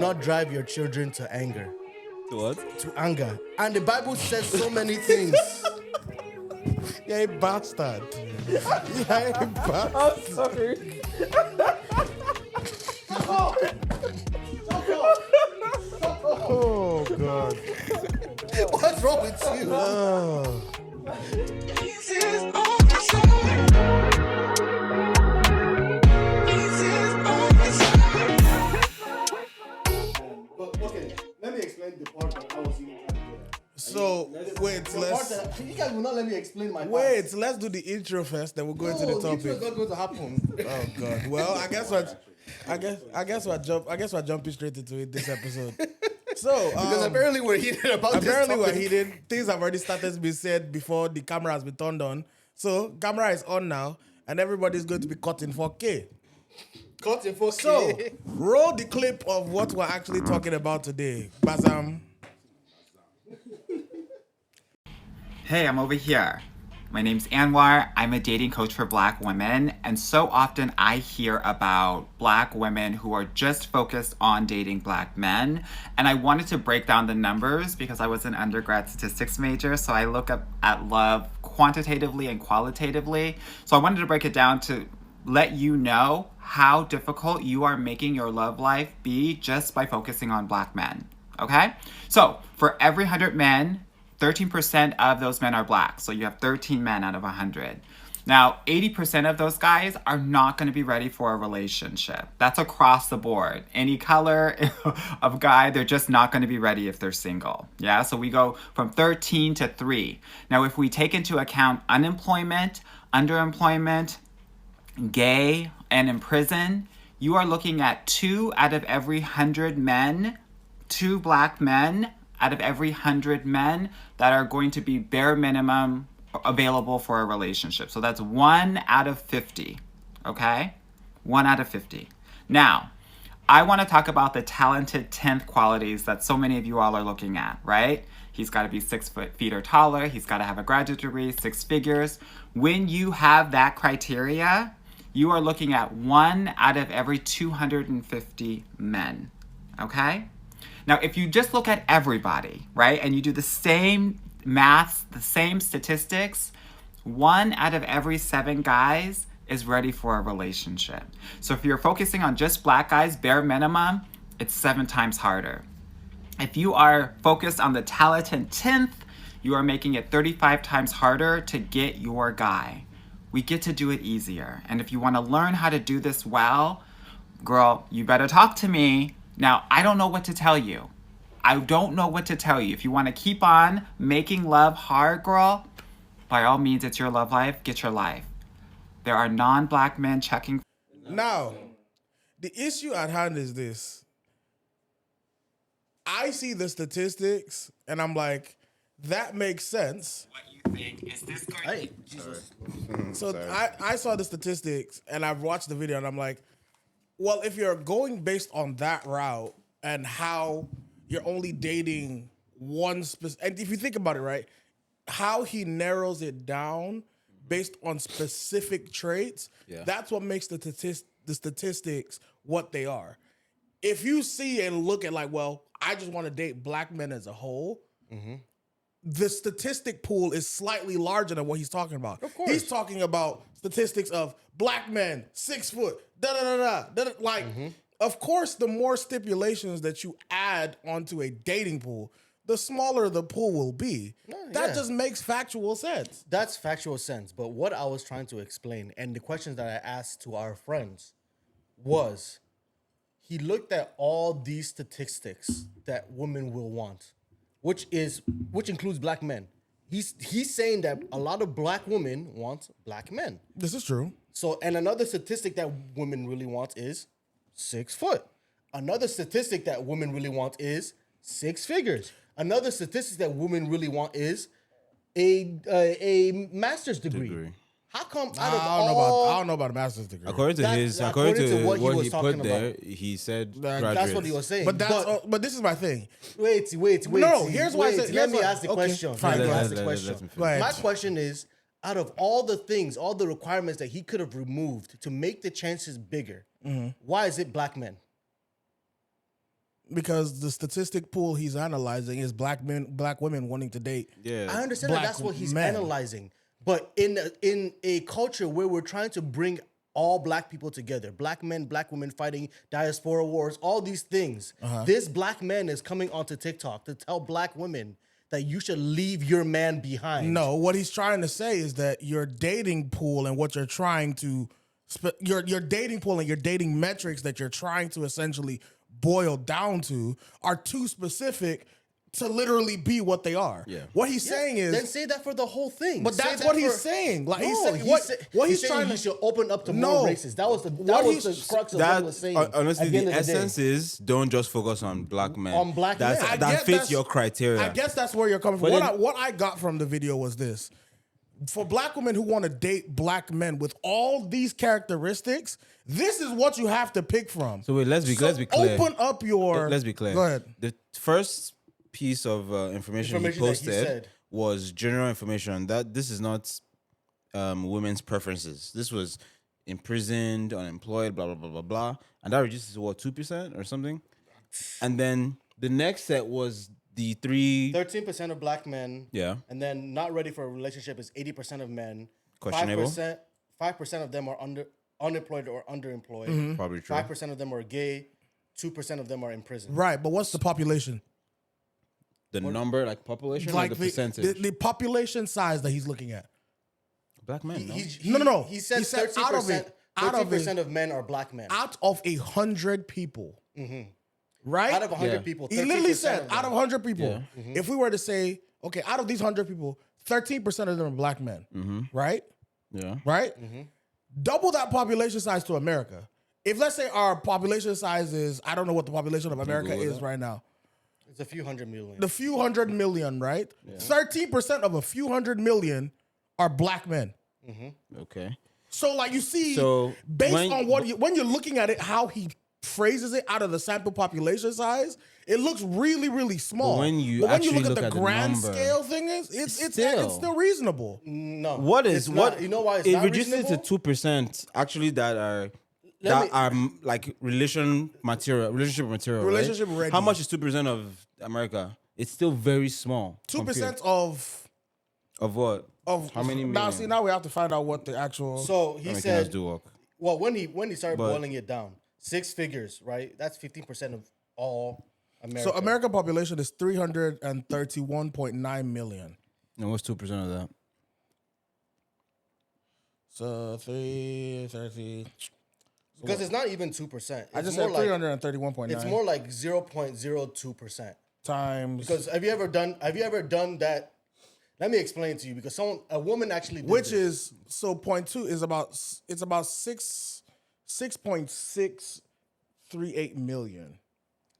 not drive your children to anger. To what? To anger. And the Bible says so many things. You're a bastard. You're a bastard. I'm sorry. Oh, God. What's wrong with you? Oh. Okay, let me explain the part that I was even trying to get at. So, wait, You guys will not let me explain my part. Wait, let's do the intro first, then we'll go into the topic. It's not going to happen. Oh God. Well, I guess we're jumping straight into it this episode. So Because apparently we're heated about this topic. Things have already started to be said before the camera has been turned on. So camera is on now, and everybody's going to be caught in 4K. Cut in 4K. So roll the clip of what we're actually talking about today. Bazam. Hey, I'm over here. My name's Anwar. I'm a dating coach for Black women, and so often I hear about Black women who are just focused on dating Black men, and I wanted to break down the numbers because I was an undergrad statistics major, so I look up at love quantitatively and qualitatively. So I wanted to break it down to let you know how difficult you are making your love life be just by focusing on Black men, okay? So for every 100 men, 13% of those men are Black, so you have 13 men out of 100. Now, 80% of those guys are not going to be ready for a relationship. That's across the board. Any color of guy, they're just not going to be ready if they're single. Yeah, so we go from 13 to 3. Now, if we take into account unemployment, underemployment, gay, and in prison, you are looking at 2 out of every 100 men, 2 Black men out of every 100 men that are going to be bare minimum available for a relationship. So that's 1 out of 50, okay? 1 out of 50. Now, I want to talk about the talented 10th qualities that so many of you all are looking at, right? He's got to be 6 feet or taller. He's got to have a graduate degree, 6 figures. When you have that criteria, you are looking at 1 out of every 250 men, okay? Now, if you just look at everybody, right, and you do the same maths, the same statistics, 1 out of every 7 guys is ready for a relationship. So if you're focusing on just Black guys, bare minimum, it's 7 times harder. If you are focused on the talented 10th, you are making it 35 times harder to get your guy. We get to do it easier. And if you want to learn how to do this well, girl, you better talk to me. Now, I don't know what to tell you. I don't know what to tell you. If you want to keep on making love hard, girl, by all means, it's your love life. Get your life. There are non-Black men checking. Now, the issue at hand is this. I see the statistics, and I'm like, that makes sense. What you think is this going Hey, Jesus. So I saw the statistics, and I've watched the video, and I'm like, well, if you're going based on that route and how you're only dating one specific, and if you think about it, right, how he narrows it down based on specific traits, that's what makes the statistics what they are. If you see and look at like, well, I just want to date Black men as a whole, the statistic pool is slightly larger than what he's talking about. Of course. He's talking about statistics of Black men, 6 foot, da-da-da-da. Like, of course, the more stipulations that you add onto a dating pool, the smaller the pool will be. That just makes factual sense. That's factual sense. But what I was trying to explain and the questions that I asked to our friends was he looked at all these statistics that women will want, which includes Black men. He's saying that a lot of Black women want Black men. This is true. So, and another statistic that women really want is 6 foot. Another statistic that women really want is 6 figures. Another statistic that women really want is a master's degree. How come out of I don't know about a master's degree. According to what he put there, he said graduates. That's what he was saying. But this is my thing. Wait. No, here's why I said. Let me ask the question. Fine, Let me go ask ahead. the question. Go ahead. My question is, out of all the things, all the requirements that he could have removed to make the chances bigger, why is it Black men? because the statistic pool he's analyzing is black women wanting to date. Yeah. I understand that that's what he's analyzing. But in a culture where we're trying to bring all black people together, black men, black women fighting diaspora wars, all these things, this black man is coming onto TikTok to tell black women that you should leave your man behind. No, what he's trying to say is that your dating pool and what you're trying to, your dating pool and your dating metrics that you're trying to essentially boil down to are too specific to literally be what they are. Yeah. What he's saying is, then say that for the whole thing. but that's what he's saying. Like No, he's saying trying he to should open up to No. more races. That was the crux of what he was saying. Honestly, at the end the of the day. essence is don't just focus on black men. On black That's, men. I that get fits that's- your criteria. I guess that's where you're coming from. But What I got from the video was this. For black women who want to date black men with all these characteristics, this is what you have to pick from. So wait, let's be clear. Open up your. Let's be clear. Go ahead. The first piece of information he Information that he posted said. was general information that this is not women's preferences. This was imprisoned, unemployed, blah blah blah blah blah, and that reduces to what 2% or something. And then the next set was the 13% of black men. Yeah. And then not ready for a relationship is 80% of men. Questionable. 5% of them are unemployed or underemployed. Mm-hmm. Probably true. 5% of them are gay. 2% of them are in prison. Right, but what's the population? The number, like population, like the percentage. The population size that he's looking at. Black men. No? No. He said out of 13% of men are black men. Out of 100 people. Right? Out of 100 people, 13% He literally said, of them. out of 100 people, Yeah. if we were to say, okay, out of these 100 people, 13% of them are black men, right? Yeah. Right? Double that population size to America. If let's say our population size is, I don't know what the population of America Google is that. right now. It's a few hundred million. The few 100 million, right? 13% of a few 100 million are black men. Okay. So like you see, So based when- on when you're looking at it, how he phrases it out of the sample population size, it looks really, really small. But when you look actually at look the at the grand number, scale thing is, it's still- still reasonable. No. What is it's what? Not, you know why it's it not reduces reasonable? to 2% actually that are like relationship material. Right? Relationship ready. How much is 2% of America? It's still very small. 2% of what? of How many now. million? See, now we have to find out what the actual. So he Making us said, do work. well, when he started But- boiling it down, 6 figures, right? That's 15% of all America. So American population is 331.9 million. And what's 2% of that? So 330. Because it's not even 2%. I just more said like 331.9. it's more like 0.02%. times. Because have you ever done that? Let me explain to you, because a woman actually did Which this. is so 0.2 is about 6.638 million.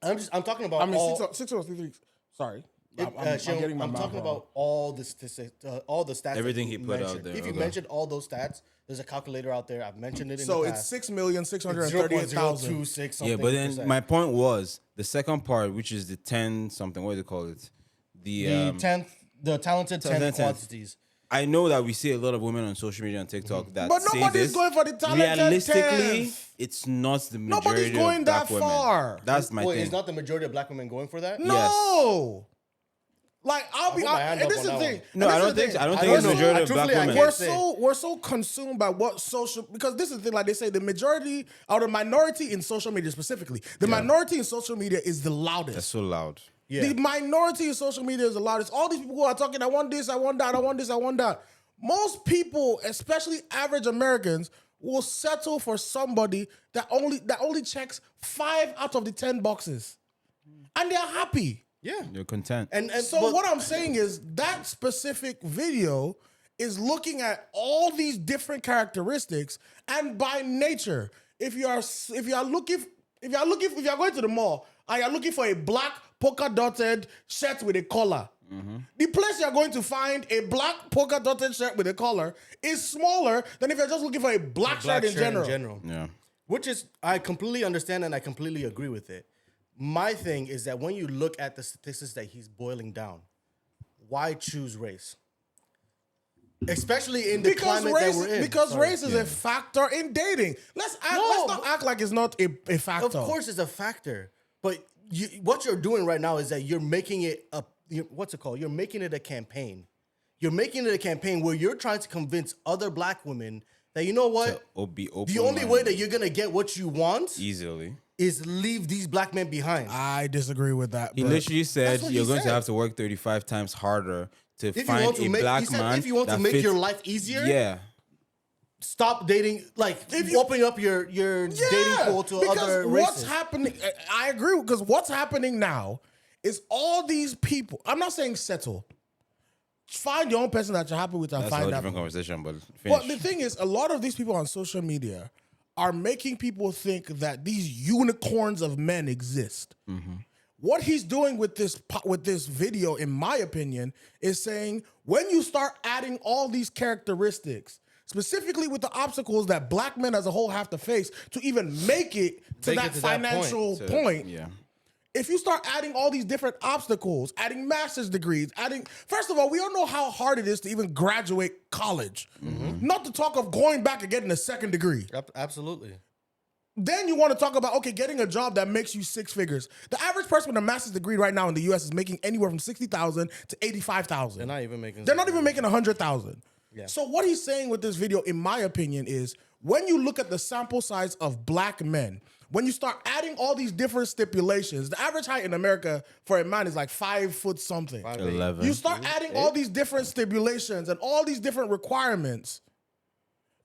I'm talking about I mean all, 6.33. Sorry, I'm Shaun, getting my I'm mouth talking wrong. about all the statistics, all the stats. Everything that he you put out mentioned. there, If you okay. mentioned all those stats, there's a calculator out there. I've mentioned it in So the it's past. 6,638,000. 0.026 something. Yeah, but then percent. my point was the second part, which is the 10 something. What do they call it? the talented 10 10th. quantities. I know that we see a lot of women on social media and TikTok that But say nobody's this. going for the talented Realistically, 10th. it's not the majority Nobody's going of black that women. far. That's my Wait, thing. is not the majority of black women going for that? No. Like I'll be put my hand and up this is on the that thing. one. No, And I this don't is the think. thing. I don't I think it's the don't know. majority of Truthfully, black I women. can't say. We're so consumed by what social, because this is the thing, like they say, the majority or the minority in social media specifically, the minority in social media is the loudest. That's so loud. Yeah. The minority in social media is the loudest. All these people who are talking, I want this, I want that, I want this, I want that. Most people, especially average Americans, will settle for somebody that only checks 5 out of the 10 boxes, and they're happy. Yeah. You're content. And So but- what I'm saying is that specific video is looking at all these different characteristics, and by nature, if you are going to the mall and you're looking for a black polka dotted shirt with a collar, the place you're going to find a black polka dotted shirt with a collar is smaller than if you're just looking for a black shirt in general. Yeah. Which is, I completely understand and I completely agree with it. My thing is that when you look at the statistics that he's boiling down, why choose race? Especially in the climate that we're in. Because Sorry. race is a factor in dating. Let's not act like it's not a factor. Of course it's a factor. But what you're doing right now is that you're making it what's it called? You're making it a campaign. You're making it a campaign where you're trying to convince other black women that, you know what? Be The only way that you're going to get what you want easily is leave these black men behind. I disagree with that. He but literally said That's what you're he going to said. have to work 35 times harder to If you find want to a make, black he said, man if you want to that make fits- your life easier, Yeah. stop dating. Like, if you open up your dating pool to because other what's races. happening? I agree, because what's happening now is all these people. I'm not saying settle. Find your own person that you're happy with and That's a find whole that. different conversation, but But finish. the thing is, a lot of these people on social media are making people think that these unicorns of men exist. What he's doing with this video, in my opinion, is saying when you start adding all these characteristics, specifically with the obstacles that black men as a whole have to face to even make it to that financial point. Yeah. If you start adding all these different obstacles, adding master's degrees, first of all, we all know how hard it is to even graduate college. Not to talk of going back and getting a second degree. Absolutely. Then you want to talk about, okay, getting a job that makes you six figures. The average person with a master's degree right now in the US is making anywhere from $60,000 to $85,000. They're not even making. They're not even making $100,000. Yeah. So what he's saying with this video, in my opinion, is when you look at the sample size of black men, when you start adding all these different stipulations, the average height in America for a man is like 5 foot something. 11. You start adding all these different stipulations and all these different requirements,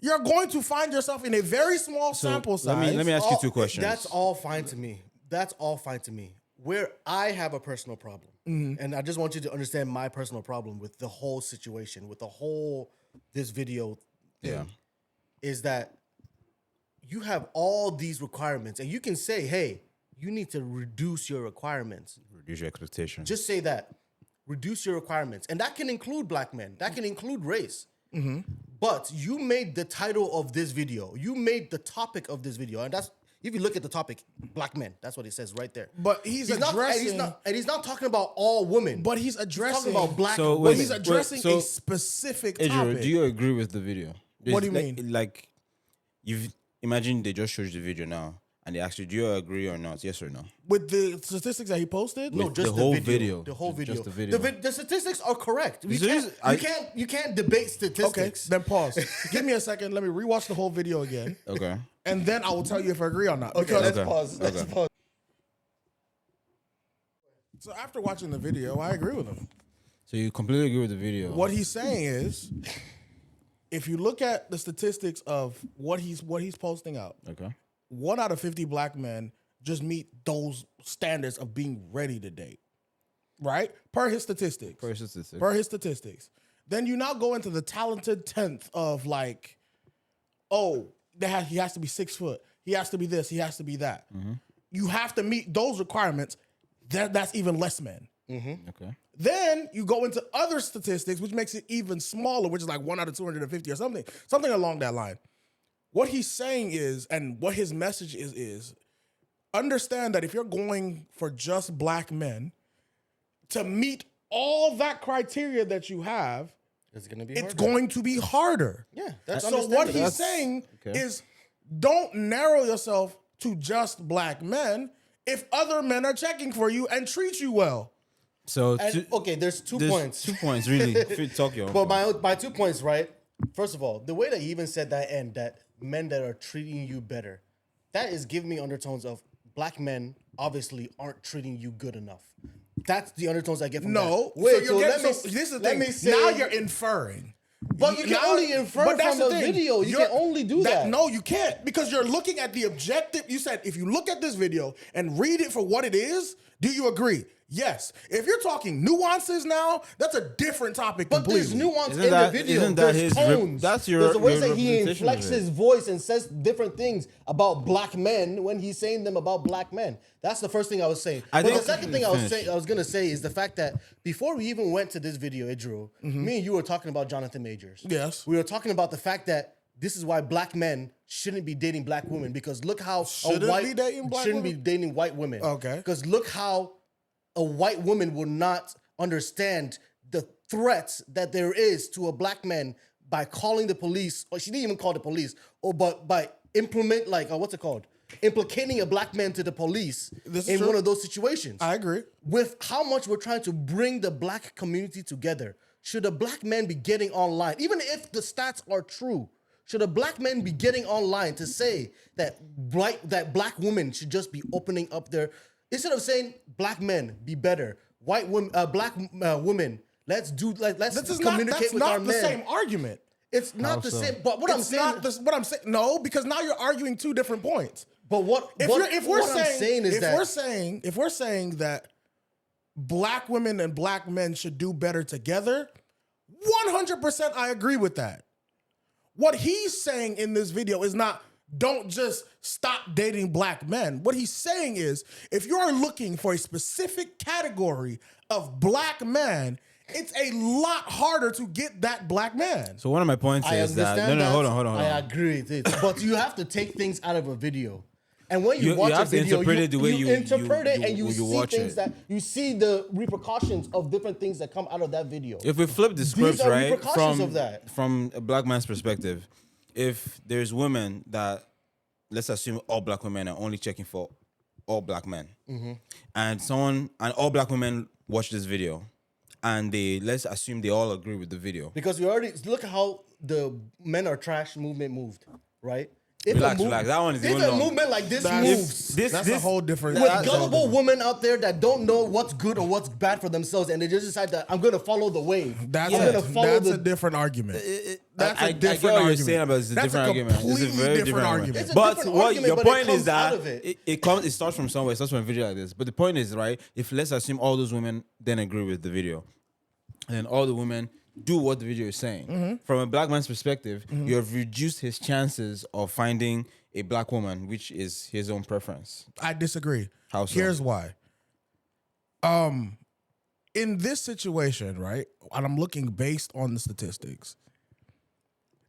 you're going to find yourself in a very small sample size. Let me ask you two questions. That's all fine to me. That's all fine to me. Where I have a personal problem, and I just want you to understand my personal problem with the whole situation, with this video thing, Yeah. is that you have all these requirements, and you can say, hey, you need to reduce your requirements. Reduce your expectations. Just say that. Reduce your requirements. And that can include black men. That can include race. But you made the title of this video. You made the topic of this video. And that's, if you look at the topic, black men. That's what it says right there. But he's addressing... he's not talking about all women. But he's addressing... talking about black So, women. But he's addressing so- a specific Adrian, topic. do you agree with the video? What do you Like- mean? Like, imagine they just showed you the video now, and they asked you, do you agree or not? Yes or no? With the statistics that he posted? No, With just the whole video. video. The whole video. Just the video. The statistics are correct. So You can't debate Okay, statistics. then pause. Give me a second. Let me rewatch the whole video again. Okay. And then I will tell you if I agree or not. Okay, Because let's Okay. pause. Let's Okay. pause. so after watching the video, I agree with him. So you completely agree with the video. What he's saying is, if you look at the statistics of what he's posting out, Okay. 1 out of 50 black men just meet those standards of being ready to date. Right? Per his statistics. Per his statistics. Then you now go into the talented 10th of like, oh, he has to be 6 foot. He has to be this. He has to be that. You have to meet those requirements. That's even less men. Okay. Then you go into other statistics, which makes it even smaller, which is like 1 out of 250 or something along that line. What he's saying is, and what his message is understand that if you're going for just black men, to meet all that criteria that you have, It's gonna be. it's harder. going to be harder. Yeah, that's So what understandable. he's saying okay. is, don't narrow yourself to just black men if other men are checking for you and treat you well. So And, okay, there's 2 there's points. 2 points, really. Talk your own But point. my 2 points, right? First of all, the way that he even said that end, that men that are treating you better, that is giving me undertones of black men obviously aren't treating you good enough. That's the undertones I get from No, that. Wait, so you're getting, let so me, this is the let thing. me say, Now you're inferring. But you can Now- only infer but that's from the the thing. video. You You're- can only do that. No, you can't, because you're looking at the objective. You said if you look at this video and read it for what it is, do you agree? Yes. If you're talking nuances now, that's a different topic But completely. there's nuance Isn't in that- the video. isn't that There's his tones. that's your- There's the ways your that he representation of inflects it. his voice and says different things about black men when he's saying them about black men. That's the first thing I was saying. I But think- the second thing I Finish. was gonna say is the fact that before we even went to this video, Idrew, me and you were talking about Jonathan Majors. Yes. We were talking about the fact that this is why black men shouldn't be dating black women, because look how Shouldn't be dating black shouldn't women? be dating white women. Okay. Because look how a white woman will not understand the threats that there is to a black man by calling the police, or she didn't even call the police, or but by implement, like, what's it called? implicating a black man to the police This is in true. one of those situations. I agree. With how much we're trying to bring the black community together, should a black man be getting online, even if the stats are true? Should a black man be getting online to say that black women should just be opening up their, instead of saying black men be better, white women, black women, let's communicate with our men. That's not the same argument. It's not the same. But what I'm saying, no, because now you're arguing two different points. but If we're saying that black women and black men should do better together, 100% I agree with that. What he's saying in this video is not don't just stop dating black men. What he's saying is if you're looking for a specific category of black man, it's a lot harder to get that black man. So one of my points I is that understand that. hold on. I agree with it, but you have to take things out of a video. And when you You watch have a to video, interpret it the way you interpret it and you see watch things it. that you see the repercussions of different things that come out of that video. If we flip the scripts, are right, repercussions of that. from a black man's perspective, if there's women that, let's assume all black women are only checking for all black men, and all black women watch this video, and let's assume they all agree with the video. Because we already look at how the men are trash movement moved, right? If Relax. That one is if even a long. movement like this That's moves, a whole different. with that's a whole gullible different- women out there that don't know what's good or what's bad for themselves, and they just decide that I'm going to follow the wave. That's I'm a different argument. That's I a get different what argument. you're saying about it's a That's different argument. It's a completely very different argument. It's a But different what argument, your but it point comes is that out of it. it starts from somewhere. It starts from a video like this. But the point is, right? If let's assume all those women then agree with the video, and then all the women do what the video is saying. From a black man's perspective, you have reduced his chances of finding a black woman, which is his own preference. I disagree. How so? Here's why. In this situation, right, and I'm looking based on the statistics,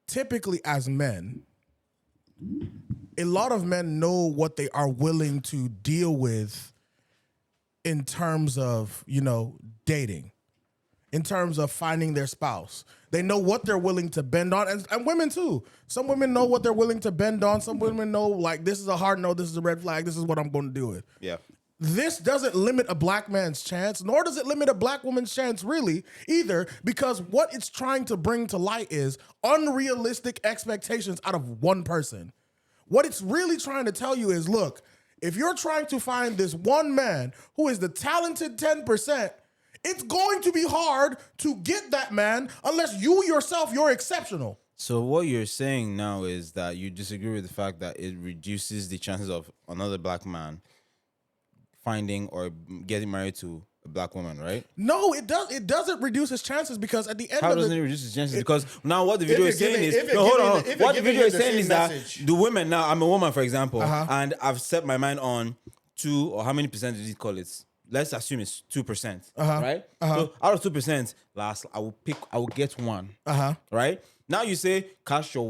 typically as men, a lot of men know what they are willing to deal with in terms of, dating, in terms of finding their spouse. They know what they're willing to bend on, and women too. Some women know what they're willing to bend on. Some women know, like, this is a hard no, this is a red flag, this is what I'm going to do with. Yeah. This doesn't limit a black man's chance, nor does it limit a black woman's chance really either, because what it's trying to bring to light is unrealistic expectations out of one person. What it's really trying to tell you is, look, if you're trying to find this one man who is the talented 10%, it's going to be hard to get that man unless you yourself, you're exceptional. So what you're saying now is that you disagree with the fact that it reduces the chances of another black man finding or getting married to a black woman, right? No, it does. It doesn't reduce his chances because at the end How of doesn't it the reduce his chances? Because now what the video you're is saying giving- is, if you're no, hold giving on. the- if you're What the giving video him is the saying same is that message. the women, now I'm a woman, for example, and I've set my mind on 2 or how many percent did he call it? Let's assume it's 2%, right? So out of 2%, I will get one, right? Now you say cast your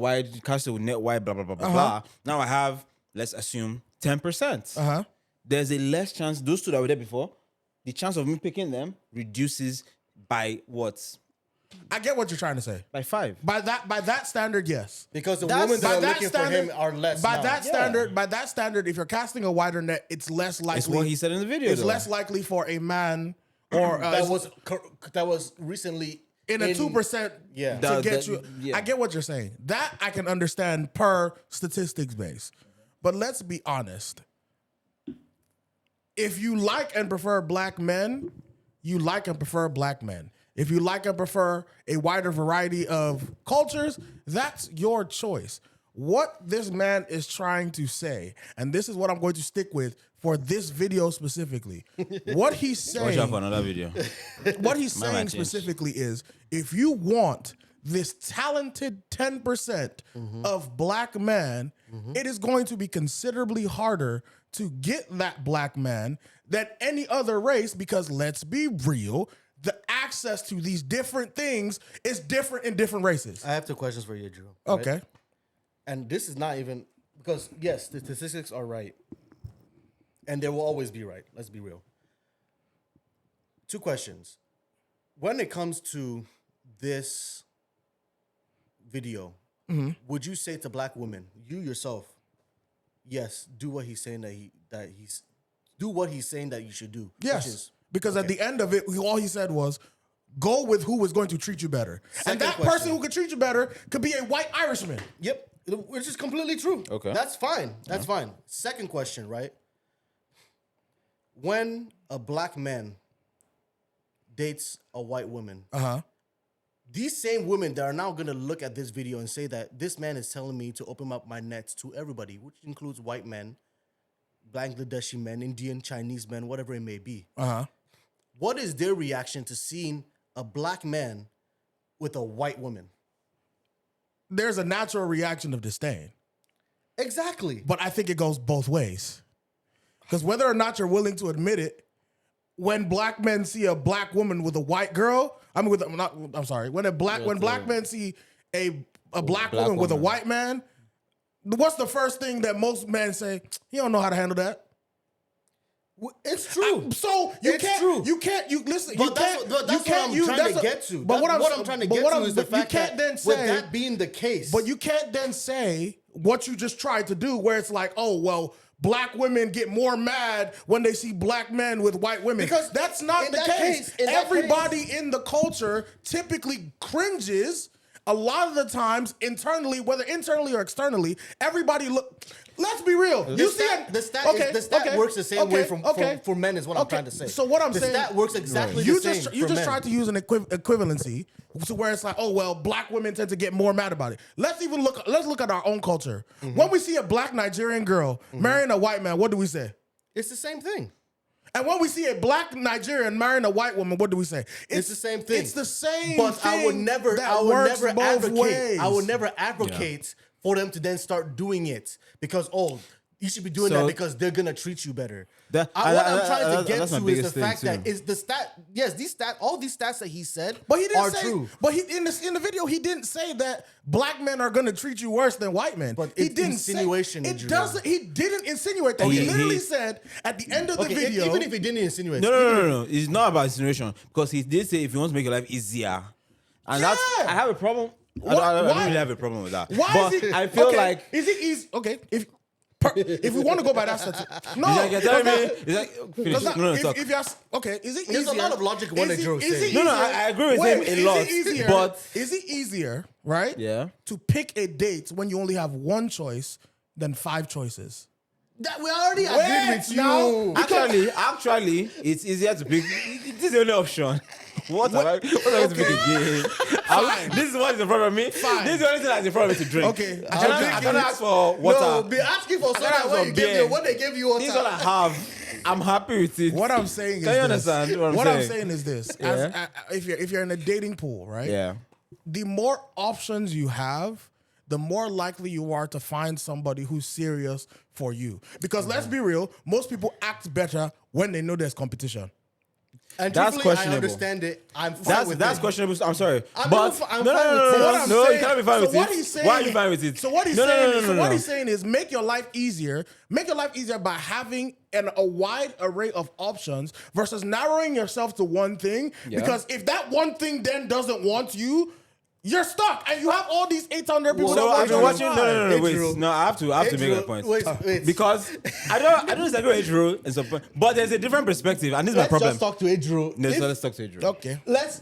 net wide, blah blah blah blah blah. Now I have, let's assume 10%. There's a less chance. Those two that were there before, the chance of me picking them reduces by what? I get what you're trying to say. By 5. By that standard, yes. Because the That's- women that By are that looking standard, for him are less. By now. that standard, if you're casting a wider net, it's less likely. It's what he said in the video. It's though. less likely for a man or that was recently in a 2% Yeah. to get you. yeah. I get what you're saying. That I can understand per statistics base. But let's be honest. If you like and prefer black men, you like and prefer black men. If you like and prefer a wider variety of cultures, that's your choice. What this man is trying to say, and this is what I'm going to stick with for this video specifically. What he's saying, Watch out for another video. what he's might saying change. specifically is, if you want this talented 10% of black man, it is going to be considerably harder to get that black man than any other race, because let's be real, the access to these different things is different in different races. I have 2 questions for you, Drew. right? Okay. And this is not even because yes, the statistics are right, and they will always be right. Let's be real. 2 questions. When it comes to this video, would you say to black women, you yourself, yes, do what he's saying do what he's saying that you should do. Yes, which is, because at the end of it, all he said was, "Go with who is going to treat you better." And that question. person who could treat you better could be a white Irishman. yep, which is completely true. Okay. That's fine. That's fine. Second question, right? When a black man dates a white woman, these same women that are now going to look at this video and say that this man is telling me to open up my nets to everybody, which includes white men, Bangladeshi men, Indian, Chinese men, whatever it may be. What is their reaction to seeing a black man with a white woman? There's a natural reaction of disdain, Exactly. but I think it goes both ways. Because whether or not you're willing to admit it, when black men see a black woman with a white girl, when black men see a black woman with a white man, what's the first thing that most men say? He don't know how to handle that. It's true. So you listen. But that's what I'm trying to get to. But what I'm trying to get to is the fact that with that being the case. But you can't then say what you just tried to do, where it's like, oh, well, black women get more mad when they see black men with white women. Because that's not the case. Everybody in the culture typically cringes. A lot of the times, internally, whether internally or externally, everybody look. Let's be real. The stat works the same way for men is what I'm trying to say. So what I'm saying, the stat works exactly the same. You just tried to use an equivalency to where it's like, oh well, black women tend to get more mad about it. Let's look at our own culture. When we see a black Nigerian girl marrying a white man, what do we say? It's the same thing. And when we see a black Nigerian marrying a white woman, what do we say? It's the same thing. It's the same but thing. I would never advocate for them to then start doing it because, you should be doing that because they're gonna treat you better. What I'm trying to get to is the fact that is the stat. Yes, all these stats that he said, but he didn't are say, true. But in the video, he didn't say that black men are gonna treat you worse than white men. But he it's didn't insinuation. He didn't insinuate that. He literally said at the end of the video. Even if he didn't insinuate, No. It's not about insinuation because he did say if you want to make your life easier, and that's I have a problem. I don't really have a problem with that. Why but is it? I feel like is it easy? Okay, if we want to go by that statistic, no. If you're okay, is it easier? There's a lot of logic in what Joe saying. No, I agree with him a lot. But is it easier, right? Yeah. To pick a date when you only have one choice than 5 choices? That we already agreed with you. Now, Actually, it's easier to pick. This is the only option. What am I to pick again? This is what is in front of me. Fine. This is the only thing that's in front of me to drink. Okay. I cannot ask for water. No, be asking for something when they give you water. This is what I have. I'm happy with it. What I'm saying is Can you understand what I'm saying? is this. Yeah. If you're in a dating pool, right? Yeah. The more options you have, the more likely you are to find somebody who's serious for you. Because let's be real, most people act better when they know there's competition. And that's questionable. I understand it. I'm fine with that's it. questionable. I'm sorry. I'm but fine no, you cannot be fine with what it. he's saying Why are you fine with it? So what he's saying what he's saying is make your life easier. Make your life easier by having a wide array of options versus narrowing yourself to one thing. Yeah. Because if that one thing then doesn't want you, you're stuck, and you have all these 800 people. So I've been watching. No, Wait. No, I have to make a point. Wait. Because I don't disagree with Adriel in some point, but there's a different perspective, and this is my problem. Let's just talk to Adriel. Let's talk to Adriel. Okay. Let's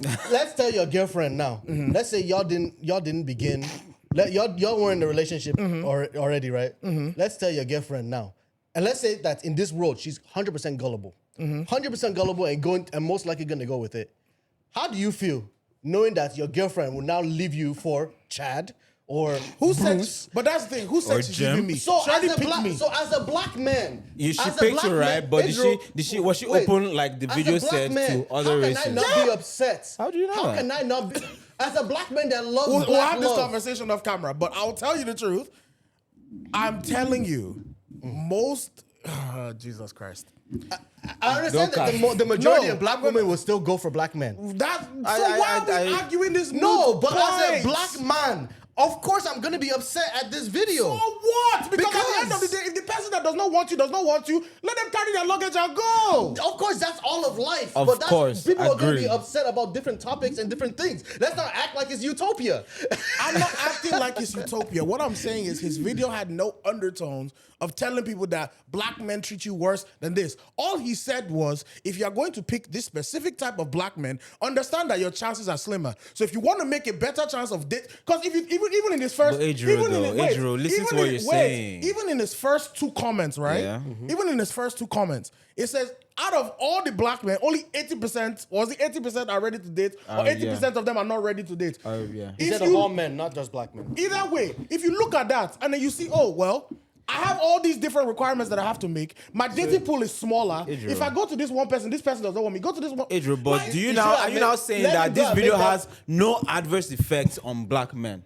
tell your girlfriend now. Let's say y'all didn't begin. Y'all were in the relationship already, right? Let's tell your girlfriend now, and let's say that in this world she's 100% gullible, 100% gullible, and most likely gonna go with it. How do you feel knowing that your girlfriend will now leave you for Chad or who said? But that's the thing. Who said she's leaving me? So as a black man, she picked you right, but was she open like the video said to other races? How can I not be upset? How do you know How that? can I not be? As a black man that loves We'll black have this love. conversation off camera, but I'll tell you the truth. I'm telling you, most Jesus Christ. I understand that the majority of black women will still go for black men. Why are we arguing this? No, but point? as a black man, Of course, I'm gonna be upset at this video. So what? Because at the end of the Because- day, if the person that does not want you, let them carry their luggage and go. Of course, that's all of life. Of but that's, course, people are going to be agreed. upset about different topics and different things. Let's not act like it's utopia. I'm not acting like it's utopia. What I'm saying is his video had no undertones of telling people that black men treat you worse than this. All he said was, if you are going to pick this specific type of black men, understand that your chances are slimmer. So if you want to make a better chance of this, because if you, even in his first, But Adriel, listen to what you're saying. Even in his first two comments, right? Yeah. Even in his first two comments, it says out of all the black men, only 80% are ready to date, or 80% of them are not ready to date. Yeah. He If said of you- all men, not just black men. Either way, if you look at that and then you see, oh, well, I have all these different requirements that I have to make. My dating pool is smaller. Adriel. If I go to this one person, this person doesn't want me. Go to this one. Adriel, but Like, do you you now should are you admit- now saying let that him this go video admit has no adverse effects on black men?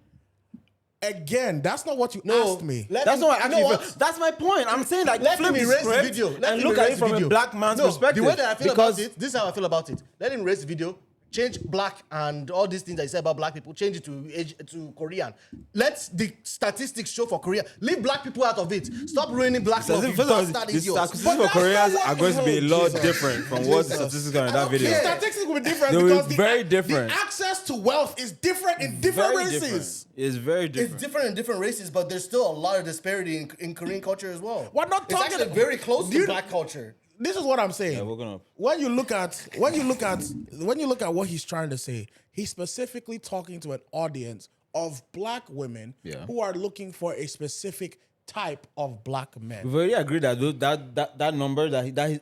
Again, that's not what you No, asked me. let That's him- not what you know actually. what? That's my point. I'm saying that Let flip him the erase the script video. Let and him look at erase it the from video. a black man's No, perspective. The way that I feel because about it, this is how I feel about it. Let him erase the video. Change black and all these things that he said about black people. Change it to Korean. Let the statistics show for Korea. Leave black people out of it. Stop ruining black love. You bastard the idiots. statistics But for that's Koreans not what are going to be a he lot heard. different from what the Jesus. statistics are in I that don't video. The care. statistics will be different They will because be very different. The access to wealth is different in different Very races. different. It's very It's different. different in different races, but there's still a lot of disparity in Korean culture as well. We're not It's talking- actually very close Do to you- black culture. This is what I'm saying. Yeah, we're gonna- When you look at what he's trying to say, he's specifically talking to an audience of black women Yeah. who are looking for a specific type of black men. We've already agreed that number that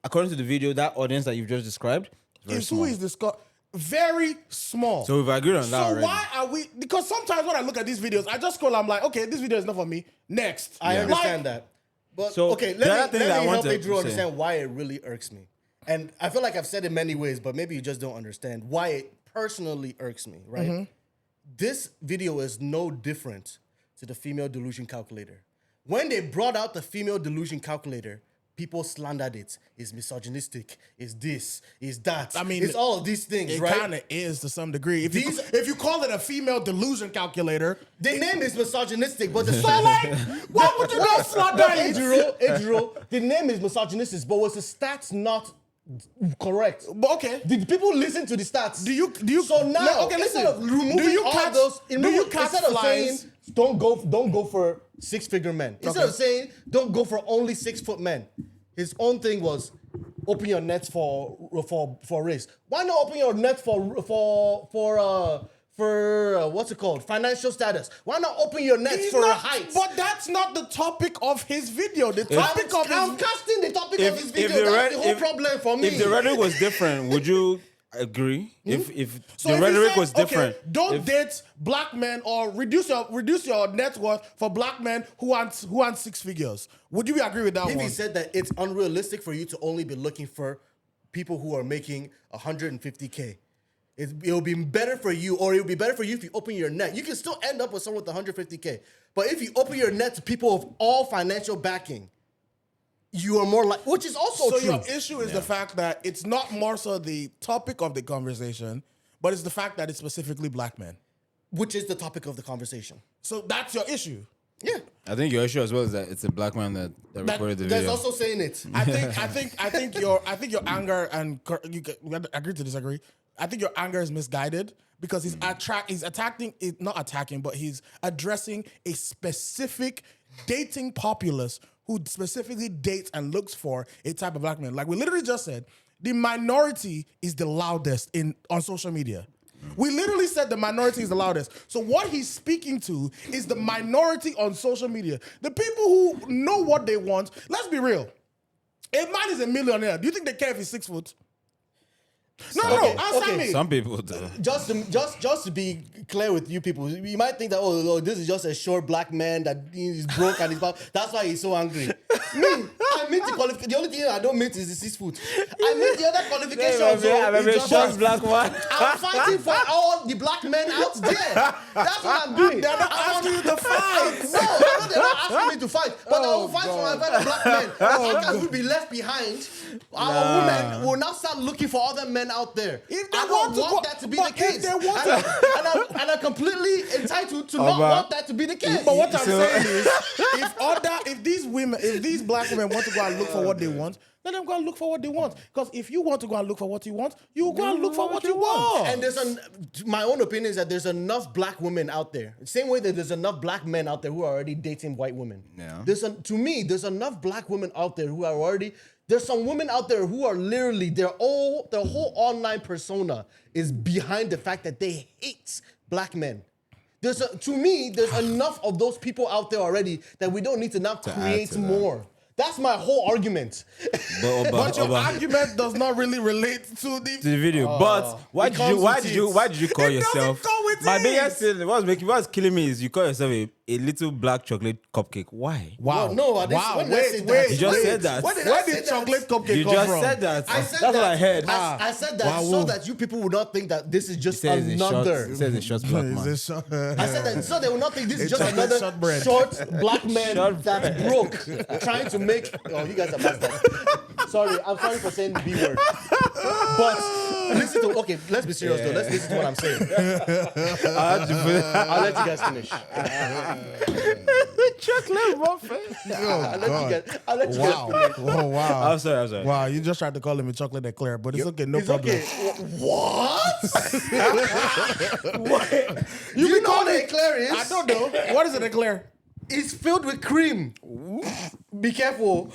according to the video, that audience that you've just described is very Is who small. is discussed very small. So we've agreed on that So already. why are we? Because sometimes when I look at these videos, I just scroll. I'm like, okay, this video is not for me. Next, I Yeah. understand that. But So, okay, the other let thing me that I want help to Adriel say- understand why it really irks me. And I feel like I've said it many ways, but maybe you just don't understand why it personally irks me, right? Mm-hmm. This video is no different to the female delusion calculator. When they brought out the female delusion calculator, people slandered it. It's misogynistic. It's this. It's that. I mean, it's all of these things, it right? kind of is to some degree. These- If you call it a female delusion calculator, The name is misogynistic, but the so like, why would you not slander it? Adriel, the name is misogynistic, but was the stats not correct? But okay. Did people listen to the stats? Do you? So now, No, okay, instead listen. of removing Do you all catch? those, Do you catch instead of saying flies? don't go for 6-figure men, instead of saying don't go for only 6-foot men, his own thing was open your nets for race. Why not open your net for what's it called? Financial status. Why not open your nets He's for not- height? But that's not the topic of his video. The topic of I'm his casting the topic of his video. the That's red- the whole problem for me. If the rhetoric was different, would you agree? If So the if he rhetoric said, was different, okay, don't if- date black men or reduce your net worth for black men who want 6 figures. Would you agree with that If one? he said that it's unrealistic for you to only be looking for people who are making 150K, it'll be better for you, or it'll be better for you if you open your net. You can still end up with someone with 150K, but if you open your net to people of all financial backing, you are more like, which is also So true. your issue is the fact that it's not more so the topic of the conversation, but it's the fact that it's specifically black men. Which is the topic of the conversation. So that's your issue. Yeah. I think your issue as well is that it's a black man that recorded the There's video. also saying it. I think your anger and you can agree to disagree. I think your anger is misguided because he's attacking, not attacking, but he's addressing a specific dating populace who specifically dates and looks for a type of black man. Like we literally just said, the minority is the loudest on social media. We literally said the minority is the loudest. So what he's speaking to is the minority on social media. The people who know what they want. Let's be real. A man is a millionaire. Do you think they care if he's 6 foot? No, answer me. Some people do. Just to be clear with you people, you might think that this is just a short black man that is broke and that's why he's so angry. I meant the qualification. The only thing I don't meet is the 6 foot. I meant the other qualification. I'm a short black man. I'm fighting for all the black men out there. That's what I'm doing. They're not asking you to fight. No, I know they're not asking me to fight, but I will fight for my God. fellow black men. How can we be left behind? Our women will now start looking for other men out there. If they I don't want to want go- that to be but the if case. they want And I'm completely entitled to not But- want that to be the case. But what I'm saying is, if these black women want to go and look for what they want, let them go and look for what they want. Because if you want to go and look for what you want, you go and look for what you want. And my own opinion is that there's enough black women out there. Same way that there's enough black men out there who are already dating white women. Yeah. To me, there's enough black women out there who are already. There's some women out there who are literally their whole online persona is behind the fact that they hate black men. To me, there's enough of those people out there already that we don't need to now create to that. more. That's my whole argument. But your argument does not really relate to the video. But why it did comes why with did you it. why did you call It doesn't yourself? come with My it. biggest thing, what's killing me is you call yourself a little black chocolate cupcake. Why? Wow. Well, no, when did I say that? You just said that. When did Where I say did that? chocolate cupcake You come just from? said that. I said That's that. what I heard. I said that Wow. so that you people would not think that this is just It says a short, another. it says a short black man. Is it I said that so they will not think this is It's just chocolate another shortbread. short black man Short that's broke trying to make. Oh, you guys are bastards. Sorry, I'm sorry for saying the B word. But listen to. Okay, let's be serious though. Let's listen to what I'm saying. I'll let you guys finish. Chocolate muffin. I'll let you Wow. guys finish. Oh, wow. I'm sorry. Wow, you just tried to call him a chocolate eclair, but it's okay, no It's problem. okay. What? Do you know what an eclair is? I don't know. What is an eclair? It's filled with cream. Be careful.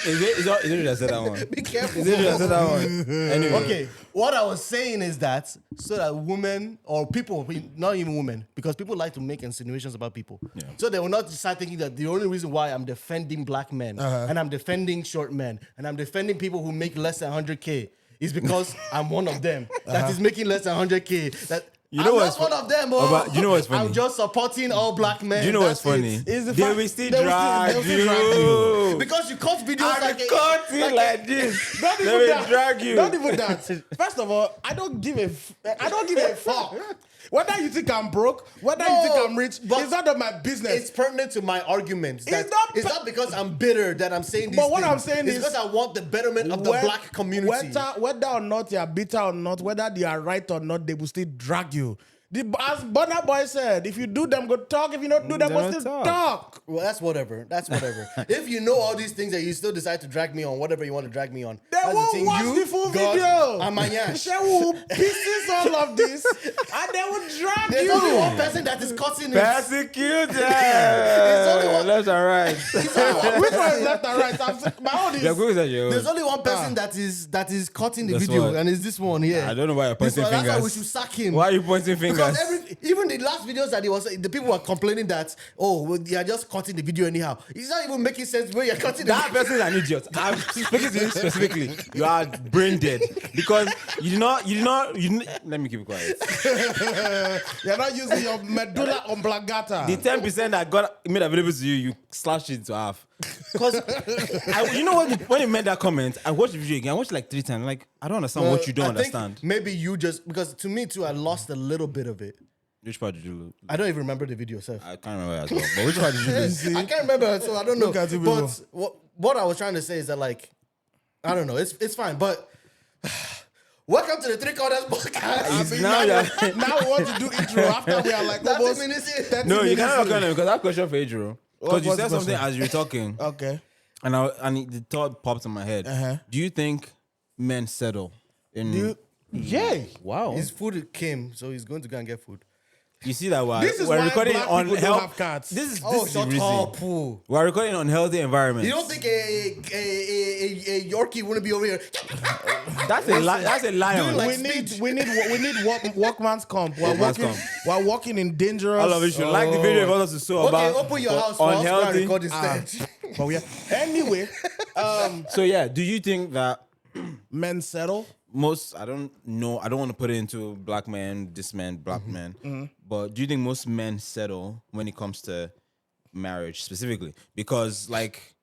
Is it just said that one? Be careful. Is it just said that one? Anyway. Okay, what I was saying is that so that women or people, not even women, because people like to make insinuations about people. Yeah. So they will not start thinking that the only reason why I'm defending black men and I'm defending short men and I'm defending people who make less than 100K is because I'm one of them that is making less than 100K. That You know I'm what's not one of them. But you know what's funny? I'm just supporting all black men. Do you know what's That's funny? it. Is the They fact- will still they will drag still drag you. Because you cut videos I like record it like this. Not They even will that. drag you. Not even that. First of all, I don't give a fuck. Whether you think I'm broke, whether you think I'm rich, but it's none of my business. It's pertinent to my argument. That It's not because I'm bitter that I'm saying these But what things. I'm saying it's is- because I want the betterment of the black community. Whether or not you are bitter or not, whether they are right or not, they will still drag you. As Burna Boy said, if you do them, go talk. If you don't do them, go Don't still talk. talk. Well, that's whatever. If you know all these things and you still decide to drag me on whatever you want to drag me on, They that's won't the thing. watch You, the full God, video. and my yash. They will pieces all of this, and they will drag There's you. only one person that is cutting it. Persecuted. only one- Left and right. Which one is left and right? My own is. Yeah, go with your There's own. only one person that is cutting the That's video, what? and it's this one here. I don't know why you're This pointing one, that's why we fingers. should sack him. Why are you pointing fingers? Because even the last videos that the people were complaining that, oh, well, you're just cutting the video anyhow. It's not even making sense where you're cutting the That video. person is an idiot. I'm speaking to you specifically. You are brain dead because you did not. Let me keep it quiet. You're not using your medulla oblongata. The 10% that got made available to you, you slashed it into half. Because you know what? When you made that comment, I watched the video again. I watched it like 3 times. Like I don't understand what you don't I think understand. Maybe you just because to me too, I lost a little bit of it. Which part did you lose? I don't even remember the video itself. I can't remember as well. But which part did you lose? See? I can't remember, so I don't know. Look at it, But what I was trying to say is that like, I don't know. It's fine, but. Welcome to the Three Corners podcast. Now now we want to do intro after we are like 30 almost minutes in. 30 No, you minutes cannot in. look at him because I have a question for Adriel. Because What's you the said something question? as you were talking, Okay. and the thought popped in my head. Uh-huh. Do you think men settle in? Yeah. Wow. His food came, so he's going to go and get food. You see that This is we're why recording black on people don't have cats. This is Oh, the shut reason. up, poo. We're recording on healthy environments. You don't think a Yorkie wouldn't be over here? That's a that's a lion. like we need workman's comp. Workman's comp. We're walking in dangerous. All of you should like the video if others to show Okay, about open your house for us to unhealthy. record instead. But we are, anyway, So yeah, do you think that men settle. most? I don't know. I don't want to put it into black men, this man, black men. But do you think most men settle when it comes to marriage specifically? Because like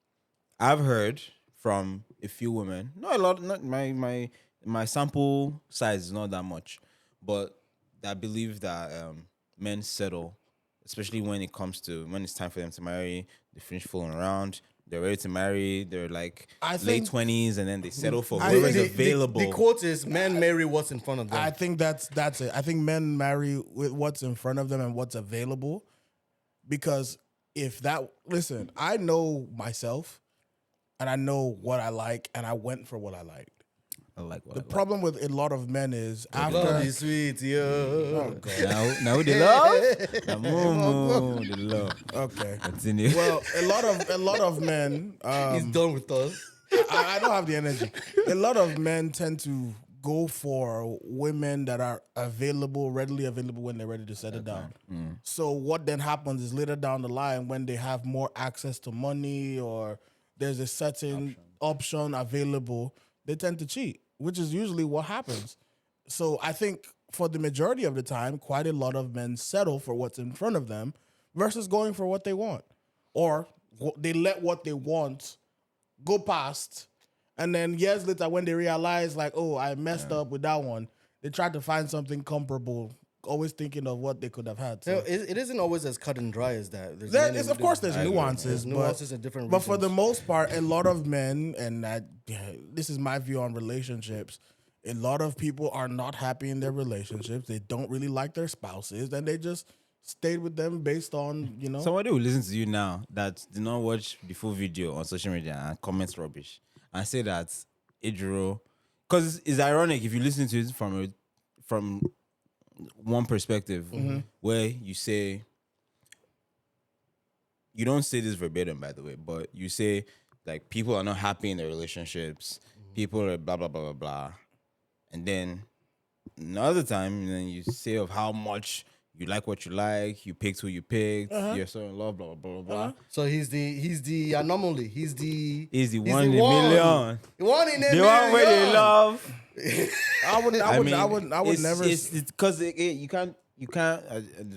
I've heard from a few women, not a lot. Not my sample size is not that much, but I believe that men settle, especially when it's time for them to marry. They finish fooling around. They're ready to marry. They're like I late think- 20s, and then they settle for I whoever's think available. The quote is, "Men marry what's in front of them." I think that's it. I think men marry with what's in front of them and what's available, because listen, I know myself, and I know what I like, and I went for what I liked. I like what The I like. problem with a lot of men is Love after. is sweet, yo. Now the love, now moo the love. Okay. Continue. Well, a lot of men. He's done with us. I don't have the energy. A lot of men tend to go for women that are readily available when they're ready to settle down. So what then happens is later down the line, when they have more access to money or there's a certain option available, they tend to cheat, which is usually what happens. So I think for the majority of the time, quite a lot of men settle for what's in front of them versus going for what they want. Or they let what they want go past, and then years later when they realize like, oh, I messed up with that one, they try to find something comparable, always thinking of what they could have had. So It isn't always as cut and dry as that. of course there's nuances, There's nuances and different but for the reasons. most part, a lot of men, and this is my view on relationships, a lot of people are not happy in their relationships. They don't really like their spouses, and they just stayed with them based on, Somebody who listens to you now that did not watch the full video on social media and comments rubbish and say that Ejiro, because it's ironic if you listen to it from one perspective, where you say, you don't say this verbatim, by the way, but you say like people are not happy in their relationships, people are blah blah blah blah blah, and then another time, then you say of how much you like what you like, you picked who you picked, you're so in love, blah blah blah blah. So he's the anomaly. He's the One in a million. One in a The million. one where they love. I would never. It's because you can't.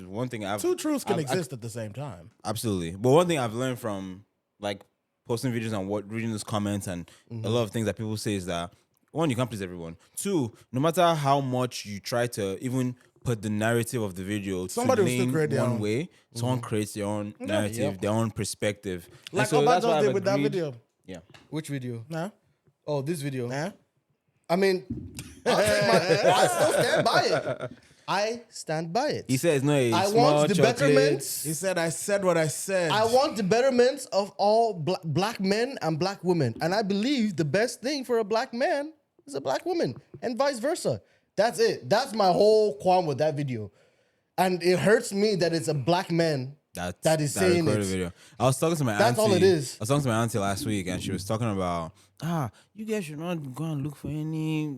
One thing I've Two truths can I've- exist at the same time. Absolutely. But one thing I've learned from like posting videos and reading those comments and a lot of things that people say is that, one, you can't please everyone. Two, no matter how much you try to even put the narrative of the video Somebody to will still lean create their one own. way, someone creates their own narrative, their own perspective. And Like so that's why Obajo I've did with that agreed- video. Yeah. Which video? Nah. Oh, this video. Nah. I mean, I still stand by it. I stand by it. He says it's not a I small want the chocolate. betterments. He said, I said what I said. I want the betterments of all black men and black women. And I believe the best thing for a black man is a black woman and vice versa. That's it. That's my whole qualm with that video. And it hurts me that it's a black man that is saying recorded it. video. I was talking to my That's auntie. all it is. I was talking to my auntie last week, and she was talking about, you guys should not go and look for any,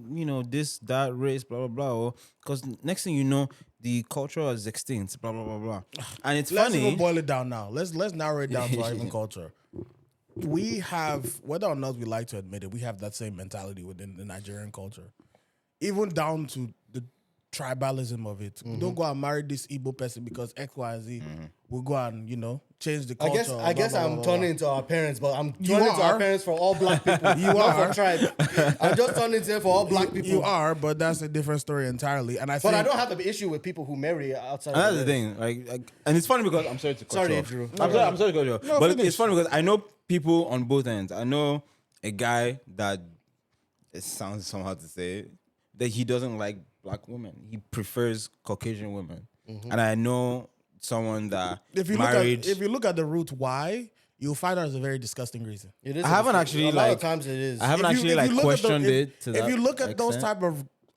this, that, race, blah, blah, blah. Because next thing you know, the culture is extinct, blah, blah, blah, blah. And it's Let's funny. even boil it down now. Let's narrow it down to our even culture. We have, whether or not we like to admit it, we have that same mentality within the Nigerian culture. Even down to the tribalism of it. We don't go and marry this Igbo person because X, Y, and Z. We'll go and, change the culture. I guess blah, blah, I'm blah, turning blah. into our parents, but I'm You turning to our are. parents for all black people. You not are. for tribe. I'm just turning to it for all black people. You are, but that's a different story entirely. And I But think I don't have an issue with people who marry outside. And that's of the thing, and it's funny because I'm sorry to cut Sorry, you off. Andrew. I'm sorry to cut you off. No, But finish. it's funny because I know people on both ends. I know a guy that, it sounds somehow to say, that he doesn't like black women. He prefers Caucasian women. And I know someone that if you married. look at the root why, you'll find out it's a very disgusting reason. It is I haven't actually a lot of like. times it is. I haven't If you- actually if like you look at the- questioned if- it. To If that you look at those extent. type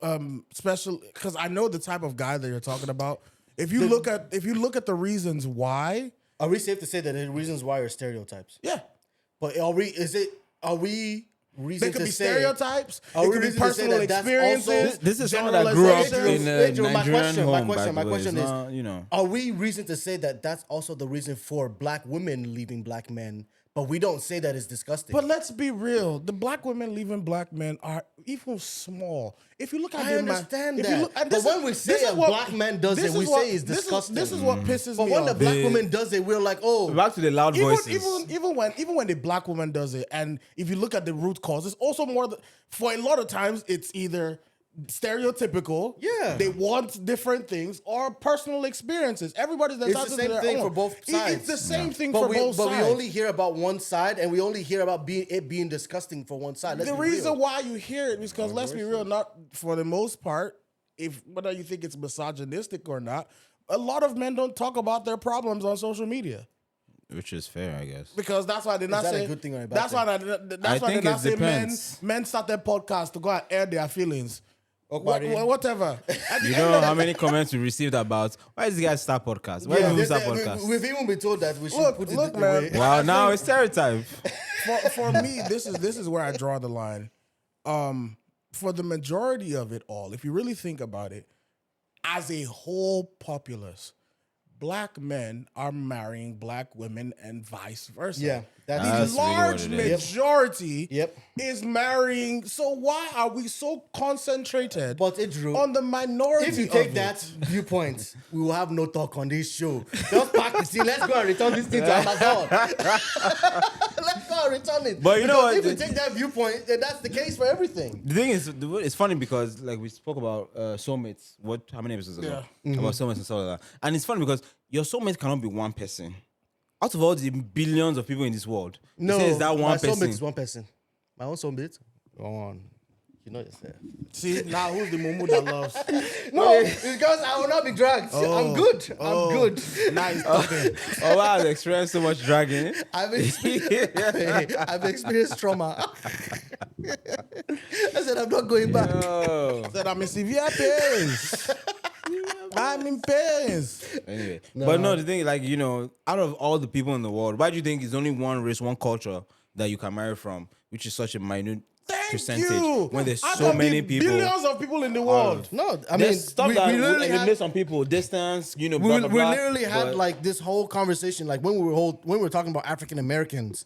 of special, because I know the type of guy that you're talking about. If you look at the reasons why, Are we safe to say that the reasons why are stereotypes? yeah, But are we reason they could to be say stereotypes. Are It we could be reason to say personal that that's experiences. also- This is someone that grew up generalizations. in a Andrew, Nigerian home. by the my way. question It's is, not, are we reason to say that that's also the reason for black women leaving black men, but we don't say that it's disgusting? But let's be real. The black women leaving black men are even small. If you look at I the understand if that. you look, and But this when is- we say this is a what- black man does this it, is we what- say it's this is- disgusting. This is what pisses but me when the off. black woman does it, we're like, oh, back to the loud voices. Even when the black woman does it, and if you look at the root cause, it's also more for a lot of times it's either stereotypical. Yeah. They want different things or personal experiences. Everybody's entitled the to same their thing own. for both sides. It's the same thing But for we both sides. only hear about one side, and we only hear about it being disgusting for one side. Let's The be reason real. why you hear it is because let's be real, not for the most part, if whether you think it's misogynistic or not, a lot of men don't talk about their problems on social media. Which is fair, I guess. Because that's why they're not that a saying. good thing or a bad That's thing? why that's I why think they're not it saying depends. men start their podcast to go and air their feelings. Buddy. Whatever. At the You end know of the how many comments we received about why is this guy start podcast? Why do you start podcast? We've even been told that we should Look, put it look, the man. way. Wow, now it's stereotype. for me, this is where I draw the line. For the majority of it all, if you really think about it, as a whole populace, black men are marrying black women and vice versa. Yeah, that's the That's really what large it is. majority Yep. is marrying. So why are we so concentrated But it drew. on the minority? If you take of that it? viewpoint, we will have no talk on this show. Just pack the thing. Let's go and return this thing to Amazon. Let's go and return it. But you know Because what? if you take that viewpoint, then that's the case for everything. The thing is, it's funny because like we spoke about soulmates. How many episodes ago? About soulmates and stuff like that. And it's funny because your soulmate cannot be one person. Out of all the billions of people in this world, No, you say it's that my one soulmate person. is one person. My own soulmate. Go on. You know yourself. See, now who's the mumu that loves? No, it's because I will not be dragged. I'm good. I'm good. Now he's talking. Oh wow, I've experienced so much dragging. I've experienced trauma. I said I'm not going back. Oh. Said I'm in severe pains. I'm in pains. Anyway, but no, the thing, like, you know, out of all the people in the world, why do you think it's only one race, one culture that you can marry from, which is such a minute Thank percentage you. when there's Out so of the many people? billions of people in the world. No, I mean, There's stuff that we will literally eliminate had, some people, distance, you know, we, blah, blah, we blah. literally had But- like this whole conversation, like when we were talking about African Americans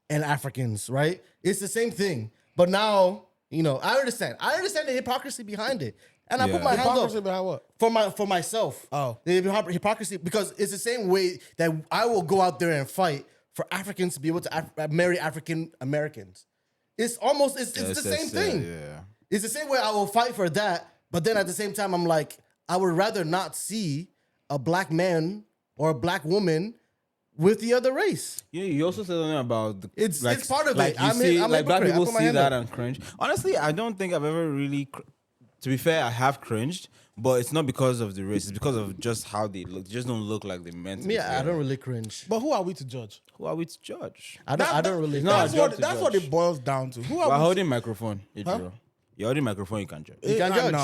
and Africans, right? It's the same thing, but now you know I understand. I understand the hypocrisy behind it, and I Yeah. put my hands Hypocrisy up behind what? for myself. Oh. The hypocrisy, because it's the same way that I will go out there and fight for Africans to be able to marry African Americans. It's almost it's the same thing. Yeah. It's the same way I will fight for that, but then at the same time, I'm like, I would rather not see a black man or a black woman with the other race. You also said something about the, It's part of like it. You I'm see, I'm like black hypocrite. I people put my see hand that up. and cringe. Honestly, I don't think I've ever really. To be fair, I have cringed, but it's not because of the race. It's because of just how they look. They just don't look like they meant to. Me, be I together. don't really cringe. But who are we to judge? Who are we to judge? I don't really. not That's our job what to that's what judge. it boils down to. Who We're are we? holding microphone, Adriel. You're holding microphone. You can judge. You can judge.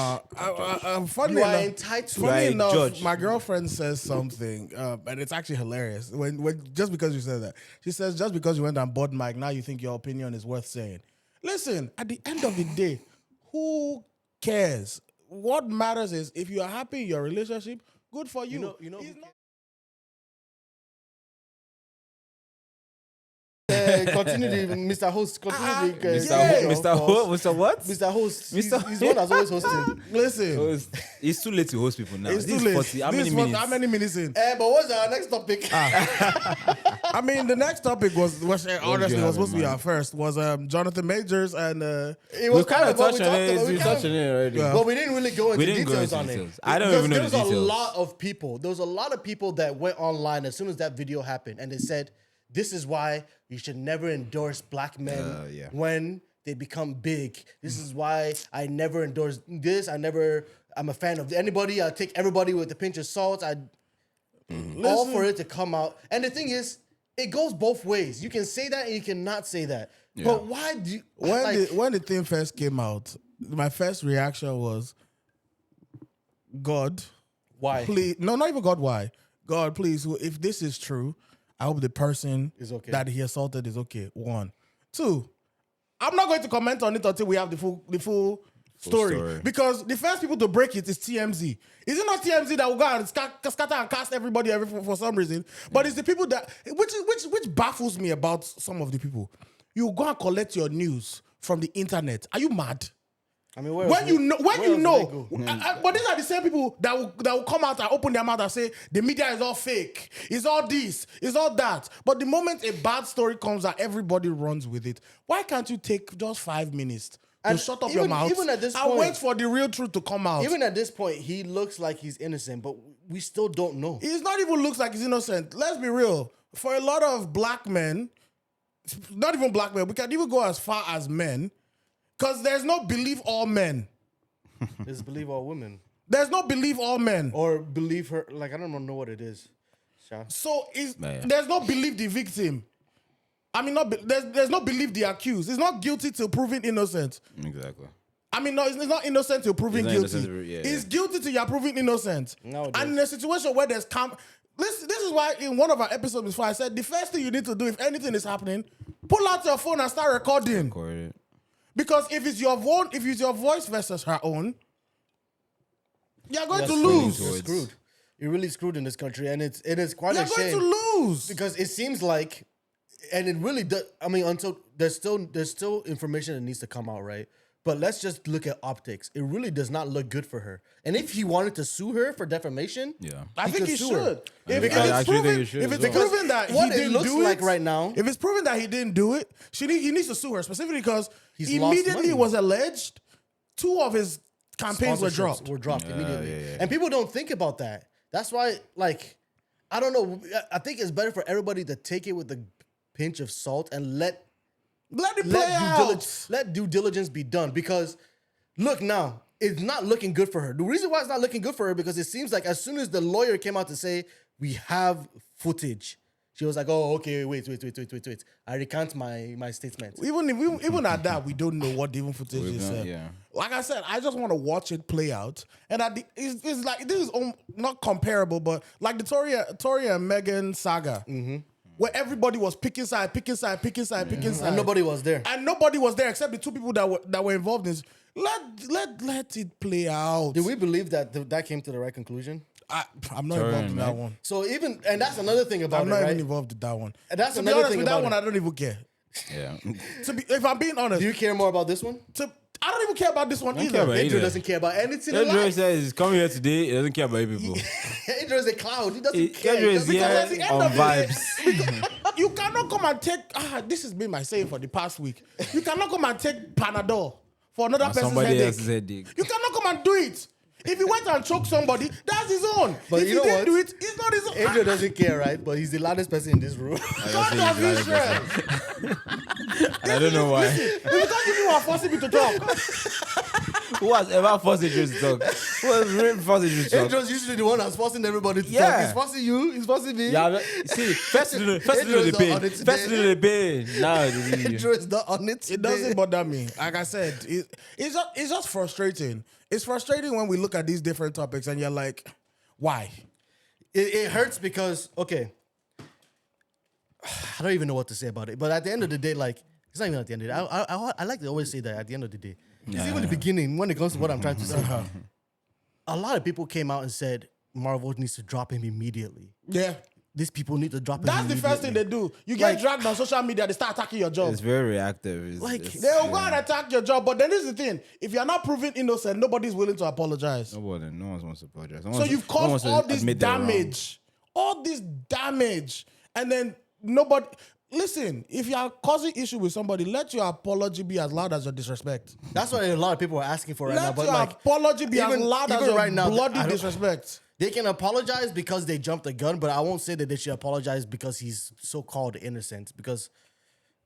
Funny You are enough, entitled. You are funny a enough, judge. my girlfriend says something, and it's actually hilarious. When just because you said that, she says just because you went and bought Mike, now you think your opinion is worth saying. Listen, at the end of the day, who cares? What matters is if you are happy in your relationship, good for you. You know. It's not- Continue, Mr. Host. Continue, the, Mr. Yeah. Mr. Ho- Mr. What? Mr. Host. Mr. He's the one that's always hosting. Listen, It's too late to host people now. it's This too is late. 40. How This many is minutes? How many minutes in? But what's our next topic? I mean, the next topic was honestly have was supposed to in be mind? our first. Was Jonathan Majors and It We kind of what touched we on talked it. about. We touched on it already. Yeah. But we didn't really go into didn't go details into on details. it. I don't Because even know the There was a details. lot of people. There was a lot of people that went online as soon as that video happened, and they said, "This is why you should never endorse black men Yeah. when they become big. This is why I never endorse this. I'm a fan of anybody. I take everybody with a pinch of salt. All for it to come out. And the thing is, it goes both ways. You can say that and you cannot say that. But why do you, when the thing first came out, my first reaction was, God, why? please, no, not even God, why? God, please, if this is true, I hope the person Is okay. that he assaulted is okay. One. Two, I'm not going to comment on it until we have the full story. story. Because the first people to break it is TMZ. Is it not TMZ that will go and scatter and cast everybody for some reason? But it's the people that, which baffles me about some of the people. You go and collect your news from the internet. Are you mad? I mean, where When else you would- know, where else would they go? but these are the same people that will come out and open their mouth and say the media is all fake, it's all this, it's all that. But the moment a bad story comes out, everybody runs with it. Why can't you take just 5 minutes to shut up your mouth even at this and point, wait for the real truth to come out. Even at this point, he looks like he's innocent, but we still don't know. He's not even looks like he's innocent. Let's be real. For a lot of black men, not even black men, we can even go as far as men, because there's no believe all men. Is believe all women There's no believe all men. or believe her? Like I don't know what it is. Sha. So Man. there's no believe the victim. I mean, there's no believe the accused. He's not guilty till proven innocent. Exactly. I mean, no, it's not innocent till proven He's not guilty. innocent, yeah, He's guilty till you're proven innocent. Nowadays. And in a situation where there's this is why in one of our episodes before I said the first thing you need to do if anything is happening, pull out your phone and start recording. Record it. Because if it's your voice versus her own, you're going to You're lose. You're screwed. You're really screwed in this country, and it is quite You're a going shame to lose. because it seems like, and it really does. I mean, until there's still information that needs to come out, right? But let's just look at optics. It really does not look good for her. And if he wanted to sue her for defamation, Yeah. I think he could sue her. should. If I it's actually think proven, he should if as it's well. proven that what he it didn't looks do like it, right now, if it's proven that he didn't do it, he needs to sue her specifically because He's lost immediately money. it was alleged 2 of his campaigns were dropped. Were dropped immediately, yeah. and people don't think about that. That's why, like, I don't know. I think it's better for everybody to take it with a pinch of salt and let Let it play out. let due diligence be done. Because look now, it's not looking good for her. The reason why it's not looking good for her because it seems like as soon as the lawyer came out to say we have footage, she was like, "Oh, okay, wait. I recant my statement." Even at that, we don't know what the even footage is. Yeah. Like I said, I just want to watch it play out. And it's like this is not comparable, but like the Toria and Megan saga, where everybody was picking side, And nobody was there. and nobody was there except the 2 people that were involved in this. Let it play out. Did we believe that came to the right conclusion? I'm not Toria involved and in that Meg. one. So and that's another thing about I'm it, not right? even involved in that one. And that's to be another honest thing with that about one, it. I don't even care. Yeah. If I'm being honest, Do you care more about this one? I don't even care about this one don't either. care about it. Andrew Either. doesn't care about anything in Andrew life. says he's coming here today. He doesn't care about people. Andrew is a cloud. He doesn't care. Andrew He is doesn't here care. at the end on of the day- vibes. You cannot come and take. This has been my saying for the past week. You cannot come and take Panadol for another person's Somebody headache. else's headache. You cannot come and do it. If he went and choked somebody, that's his own. But if you he know didn't what? do it, it's not his own. Andrew doesn't care, right? But he's the loudest person in this room. God of Israel. And I don't know why. It's because you are forcing me to talk. Who has ever forced Andrew to talk? Who has really forced Andrew to talk? Andrew's usually the one that's forcing everybody to talk. Yeah. He's forcing you. He's forcing me. Yeah, see, first to do the Andrew's pain. not on it First to do the pain. Now it is you. Andrew is not on it. It doesn't bother me. Like I said, it's just frustrating. It's frustrating when we look at these different topics and you're like, why? It hurts because, okay, I don't even know what to say about it. But at the end of the day, like, it's not even at the end of the day. I like to always say that at the end of the day. It's even the beginning when it comes to what I'm trying to say. A lot of people came out and said Marvel needs to drop him immediately. Yeah. These people need to drop him That's the first thing they do. You get dragged on social media, they start attacking your job. It's very reactive. They'll go and attack your job. But then this is the thing. If you're not proven innocent, nobody's willing to apologize. no one wants to apologize. So you've caused all this damage. All this damage. And then nobody... Listen, if you are causing issue with somebody, let your apology be as loud as your disrespect. That's what a lot of people are asking for right now. Let But your like, apology be as loud as your right now, bloody I don't- disrespect. they can apologize because they jumped the gun, but I won't say that they should apologize because he's so-called innocent. Because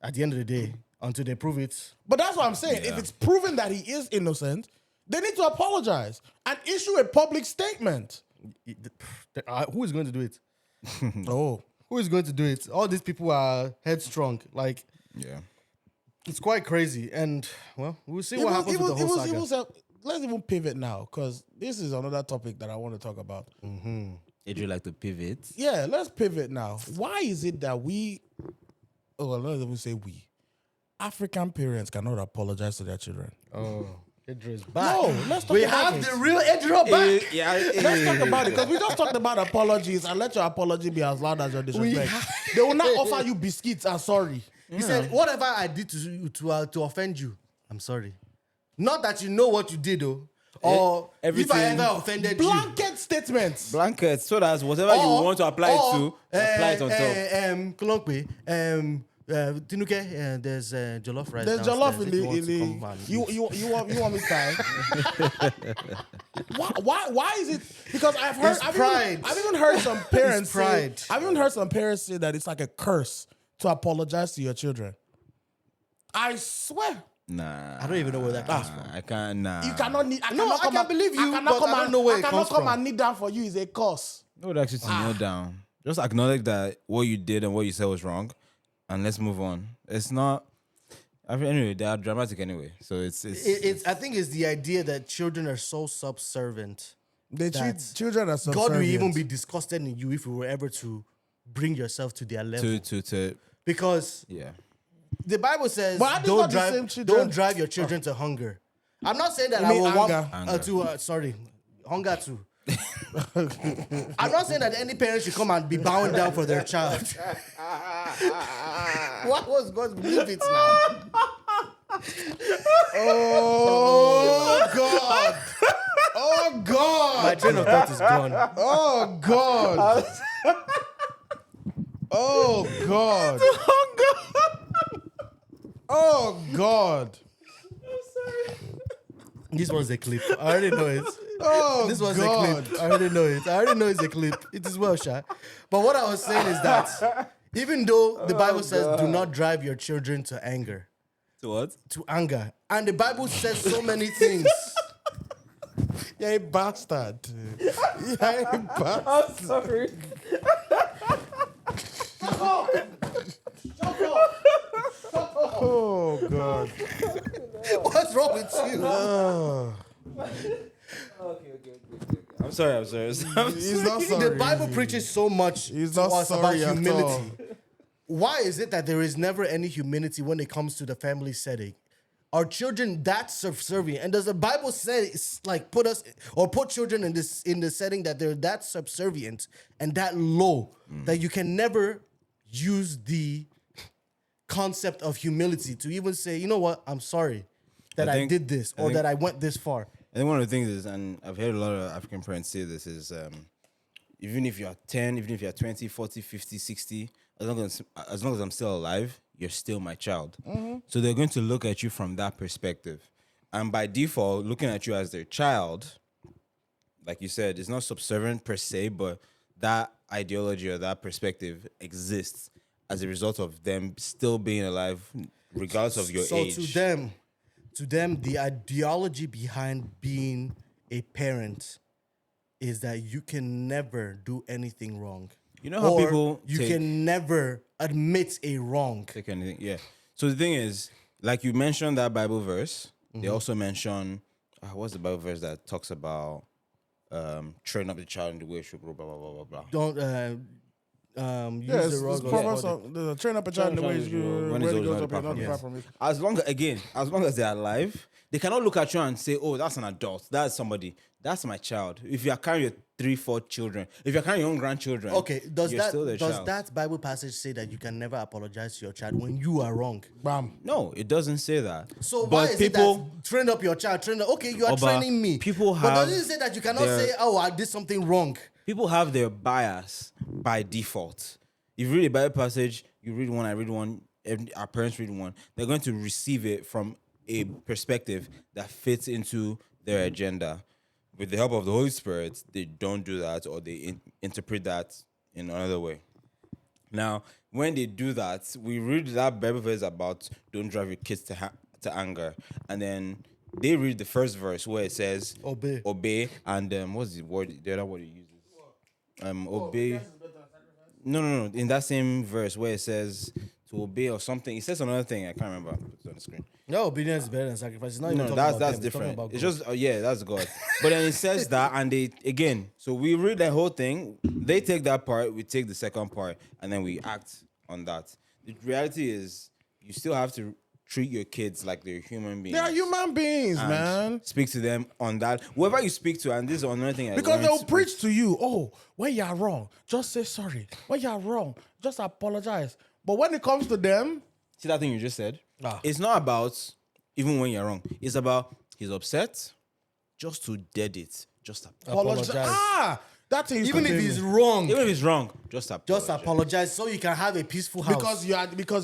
at the end of the day, until they prove it, But that's what I'm saying. If it's proven that he is innocent, they need to apologize and issue a public statement. who is going to do it? Oh. Who is going to do it? All these people are headstrong. Like, Yeah. it's quite crazy. And, well, we'll see what happens with the whole saga. Let's even pivot now, because this is another topic that I want to talk about. Would you like to pivot? Yeah, let's pivot now. Why is it that let's even say we, African parents cannot apologize to their children? Oh, Idris is back. No, let's talk We about have it. the real Idris back. Let's talk about it, because we just talked about apologies, and let your apology be as loud as your disrespect. They will not offer you biscuits and sorry. He said, whatever I did to you to offend you, I'm sorry. Not that you know what you did, though. Or if I Everything- ever offended you. Blanket statements. Blanket, so that whatever you want to apply it to, apply it on top. Kolokwe, Tinuke, there's jollof rice. There's jollof downstairs in if the want in to the. come and You eat. you want me to why is it? Because I've heard It's pride. I've even heard some parents say pride. I've even heard some parents say that it's like a curse to apologize to your children. I swear. Nah. I don't even know where that comes from. I can't. Nah. You cannot need. No, I can believe you, but I don't know where it I cannot comes come from. and kneel down for you. Is a curse. I would actually kneel down. Just acknowledge that what you did and what you said was wrong, and let's move on. It's not. I mean, anyway, they are dramatic anyway. So it's I think it's the idea that children are so subservient. They treat That's- children as subservient. God will even be disgusted in you if you were ever to bring yourself to their level. to Because yeah. the Bible says But are these not the same children? don't drive your children to hunger. I'm not saying that You I mean will want anger? hunger too. I'm not saying that any parent should come and be bowing down for their child. What was God? Leave it now. Oh God! Oh God! My train of thought is gone. Oh God! Oh God! Oh God! This one's a clip. I already know it. Oh This was God! a clip. I already know it. I already know it's a clip. It is well, Sha. But what I was saying is that even though the Bible says do not drive your children to anger, So what? to anger, and the Bible says so many things. You're a bastard. You're a bastard. Sorry. Oh God! What's wrong with you? I'm sorry. He's not sorry. The Bible preaches so much He's to not us about sorry at humility. all. Why is it that there is never any humility when it comes to the family setting? Are children that subservient? And does the Bible say like put us or put children in the setting that they're that subservient and that low that you can never use the concept of humility to even say, you know what, I'm sorry that I did this or that I went this far. I think one of the things is, and I've heard a lot of African parents say this, is even if you're 10, even if you're 20, 40, 50, 60, as long as I'm still alive, you're still my child. So they're going to look at you from that perspective. And by default, looking at you as their child, like you said, it's not subservient per se, but that ideology or that perspective exists as a result of them still being alive, regardless of your age. So to them, the ideology behind being a parent is that you can never do anything wrong. You know how Or people you take- can never admit a wrong. Take anything, yeah. So the thing is, like you mentioned that Bible verse, they also mention what's the Bible verse that talks about train up the child in the way it should grow, blah blah blah blah blah. Don't use Yeah, the it's wrong. Proverbs the train up a child in the way When he's he old, goes not up, he'll not depart from depart it. from it. As long as they're alive, they cannot look at you and say, "Oh, that's an adult. That's somebody. That's my child." If you're carrying your 3-4 children, if you're carrying your own grandchildren, Okay, does you're still their does child. that Bible passage say that you can never apologize to your child when you are wrong? Bam. No, it doesn't say that. So but why is people, it that train up your child? Okay, you are Oba, training me. people but have doesn't it say that you cannot their- say, "Oh, I did something wrong"? people have their bias by default. If you read a Bible passage, you read one, I read one, our parents read one, they're going to receive it from a perspective that fits into their agenda. With the help of the Holy Spirit, they don't do that, or they interpret that in another way. Now, when they do that, we read that Bible verse about don't drive your kids to anger, and then they read the first verse where it says obey, and what's the word? The other word he uses, obey. No. In that same verse where it says to obey or something, it says another thing. I can't remember. I'll put it on the screen. No, obedience is better than sacrifice. It's not even No, talking that's about them, it's talking different. about It's God. just yeah, that's God. But then it says that, and they again. So we read the whole thing. They take that part, we take the second part, and then we act on that. The reality is, you still have to treat your kids like they're human beings. They are human beings, and man. Speak to them on that. Whoever you speak to, and this is another thing. Because they'll preach to you, oh, when you are wrong, just say sorry. When you are wrong, just apologize. But when it comes to them, See that thing you just said? It's not about even when you're wrong. It's about he's upset, just to dead it. Just apologize. That thing is Even if he's wrong, Even if it's wrong, just apologize so you can have a peaceful house. because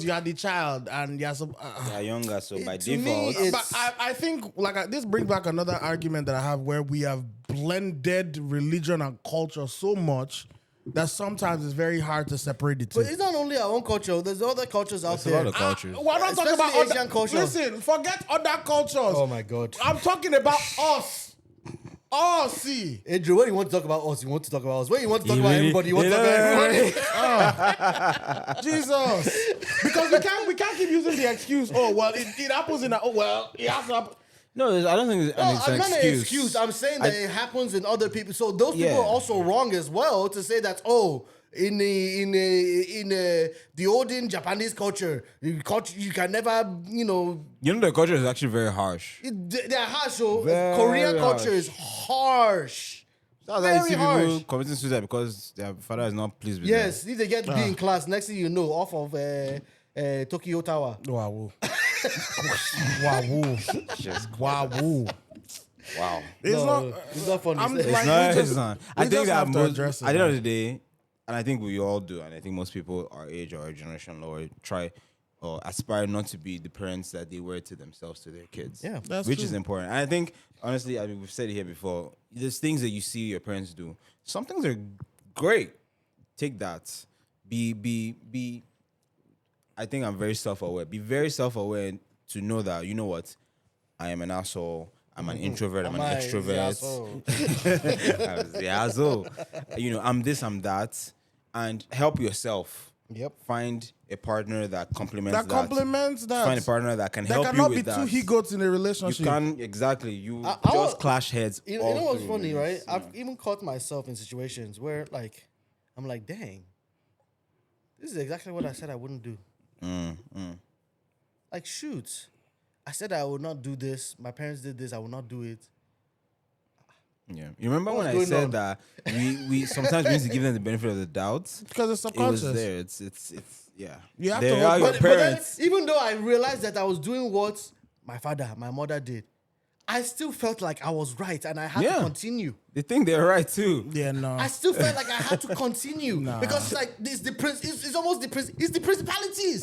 you are the child and you're They are younger, so by to me, default, it's- But I think this brings back another argument that I have where we have blended religion and culture so much that sometimes it's very hard to separate the two. But it's not only our own culture. There's other cultures out There's a there. lot of cultures. We're not talking about Especially other Asian culture. Listen, forget other cultures. Oh my God. I'm talking about us. Us, see. Andrew, when you want to talk about us, you want to talk about us. When you want to talk You about really- everybody, you want to talk about everybody. Jesus. Because we can't keep using the excuse, oh, well, it happens in a, oh, well, it has to happen. no, I don't think it's No, an I'm not an excuse. excuse. I'm saying that it happens in other people. So those people Yeah. are also wrong as well to say that, oh, in the olden Japanese culture, you can never, You know, the culture is actually very harsh. they're harsh. So Very Korean harsh. culture is harsh. That's why you Very see harsh. people committing suicide because their father is not pleased with Yes, if they get to be in class, next thing you know, off of Tokyo Tower. Wow. Wow. Just Wow. wow. It's No, not. it's not funny. I'm It's like, It's we just- not. we I think just that have to most, address it, at the end of man. the day, and I think we all do, and I think most people our age or our generation or try or aspire not to be the parents that they were to themselves, to their kids. Yeah. That's which true. is important. And I think, honestly, I mean, we've said it here before. There's things that you see your parents do. Some things are great. Take that. Be. I think I'm very self-aware. Be very self-aware to know that, you know what, I am an asshole. I'm an introvert. I'm an Am I the extrovert. asshole? I was the asshole. I'm this, I'm that. And help yourself. Yep. Find a partner that complements that. That complements that. Find a partner that can There help you cannot with be that. two he-goats in a You relationship. can exactly. You I just was- clash heads. You all know what's through, funny, man. right? I've even caught myself in situations where, like, I'm like, dang, this is exactly what I said I wouldn't do. Like, shoot, I said I would not do this. My parents did this. I will not do it. Yeah. You remember when What's I going said on? that we sometimes we need to give them the benefit of the doubt? Because it's It was subconscious. there. It's yeah. You have they to are hold- your But then, parents. even though I realized that I was doing what my father, my mother did, I still felt like I was right and I had Yeah. to continue. They think they're right too. Yeah, no. I still felt like I had to continue because it's like it's almost it's the principalities.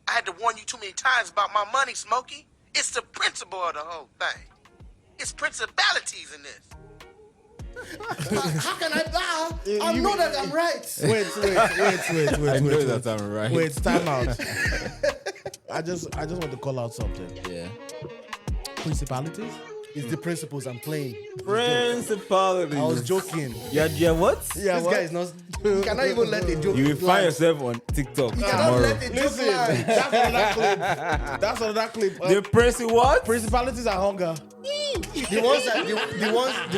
I had to warn you too many times about my money, Smokey. It's the principle of the whole thing. It's principalities in this. How can I bow? I know that I'm right. Wait. I know that I'm right. Wait, time out. I just want to call out something. Yeah. Principalities? It's the principles I'm playing. Principalities. I was joking. Yeah, what? Yeah, this guy is not. He cannot even let it joke. You will fly. find yourself on TikTok He cannot tomorrow. let it joke. Listen, fly. that's another clip. The prince what? Principalities are hunger. The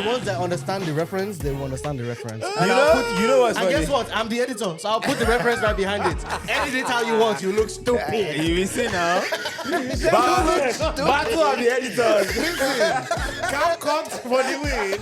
ones that understand the reference, they will understand the reference. And You know what's and funny? guess what? I'm the editor, so I'll put the reference right behind it. Edit it how you want. You look stupid. You will see now. Battle of the editors. Count cut for the win.